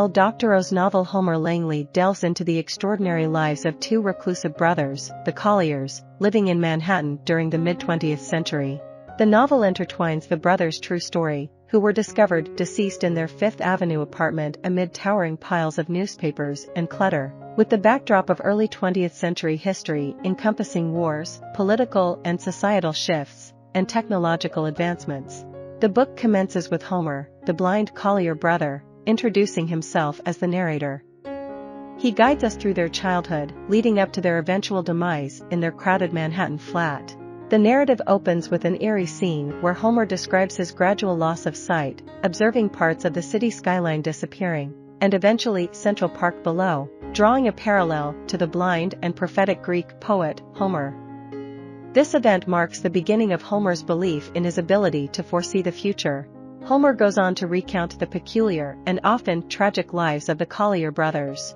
Doctorow's novel Homer Langley delves into the extraordinary lives of two reclusive brothers, the Collyers, living in Manhattan during the mid-20th century. The novel intertwines the brothers' true story, who were discovered deceased in their Fifth Avenue apartment amid towering piles of newspapers and clutter, with the backdrop of early 20th century history encompassing wars, political and societal shifts, and technological advancements. The book commences with Homer, the blind Collyer brother, introducing himself as the narrator. He guides us through their childhood, leading up to their eventual demise in their crowded Manhattan flat. The narrative opens with an eerie scene where Homer describes his gradual loss of sight, observing parts of the city skyline disappearing, and eventually Central Park below, drawing a parallel to the blind and prophetic Greek poet, Homer. This event marks the beginning of Homer's belief in his ability to foresee the future. Homer goes on to recount the peculiar and often tragic lives of the Collyer brothers.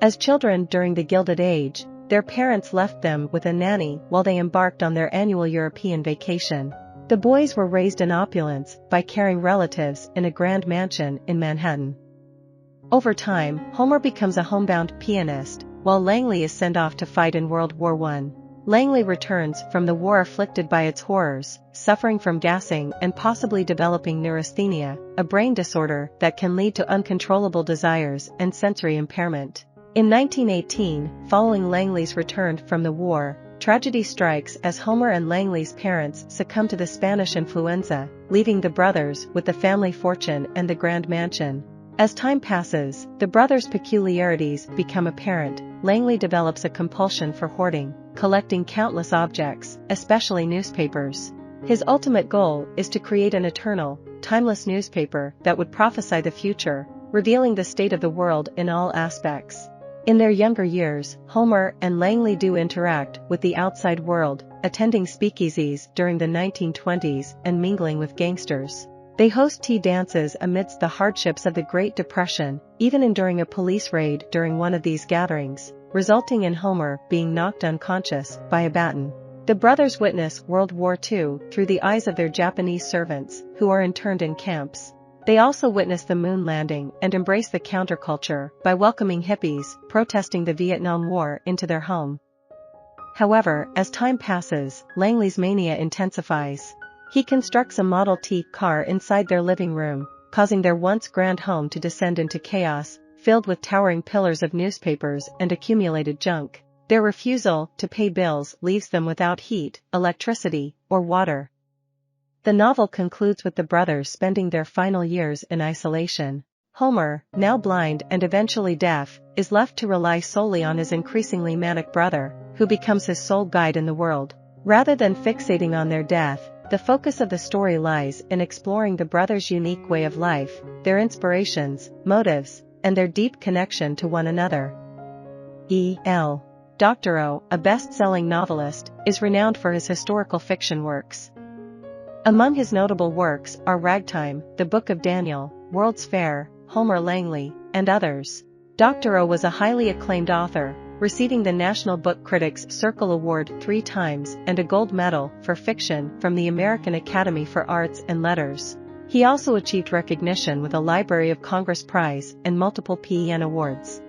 As children during the Gilded Age, their parents left them with a nanny while they embarked on their annual European vacation. The boys were raised in opulence by caring relatives in a grand mansion in Manhattan. Over time, Homer becomes a homebound pianist, while Langley is sent off to fight in World War I. Langley returns from the war afflicted by its horrors, suffering from gassing and possibly developing neurasthenia, a brain disorder that can lead to uncontrollable desires and sensory impairment. In 1918, following Langley's return from the war, tragedy strikes as Homer and Langley's parents succumb to the Spanish influenza, leaving the brothers with the family fortune and the grand mansion. As time passes, the brothers' peculiarities become apparent. Langley develops a compulsion for hoarding, collecting countless objects, especially newspapers. His ultimate goal is to create an eternal, timeless newspaper that would prophesy the future, revealing the state of the world in all aspects. In their younger years, Homer and Langley do interact with the outside world, attending speakeasies during the 1920s and mingling with gangsters. They host tea dances amidst the hardships of the Great Depression, even enduring a police raid during one of these gatherings, resulting in Homer being knocked unconscious by a baton. The brothers witness World War II through the eyes of their Japanese servants, who are interned in camps. They also witness the moon landing and embrace the counterculture by welcoming hippies protesting the Vietnam War into their home. However, as time passes, Langley's mania intensifies. He constructs a Model T car inside their living room, causing their once grand home to descend into chaos, filled with towering pillars of newspapers and accumulated junk. Their refusal to pay bills leaves them without heat, electricity, or water. The novel concludes with the brothers spending their final years in isolation. Homer, now blind and eventually deaf, is left to rely solely on his increasingly manic brother, who becomes his sole guide in the world. Rather than fixating on their death, the focus of the story lies in exploring the brothers' unique way of life, their inspirations, motives, and their deep connection to one another. Doctorow, a best-selling novelist, is renowned for his historical fiction works. Among his notable works are Ragtime, The Book of Daniel, World's Fair, Homer Langley, and others. Doctorow was a highly acclaimed author, receiving the National Book Critics Circle Award 3 times and a gold medal for fiction from the American Academy for Arts and Letters. He also achieved recognition with a Library of Congress Prize and multiple PEN awards.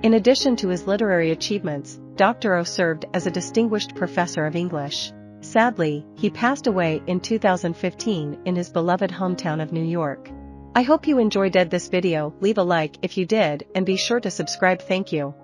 In addition to his literary achievements, Doctorow served as a distinguished professor of English. Sadly, he passed away in 2015 in his beloved hometown of New York. I hope you enjoyed this video. Leave a like if you did and be sure to subscribe. Thank you.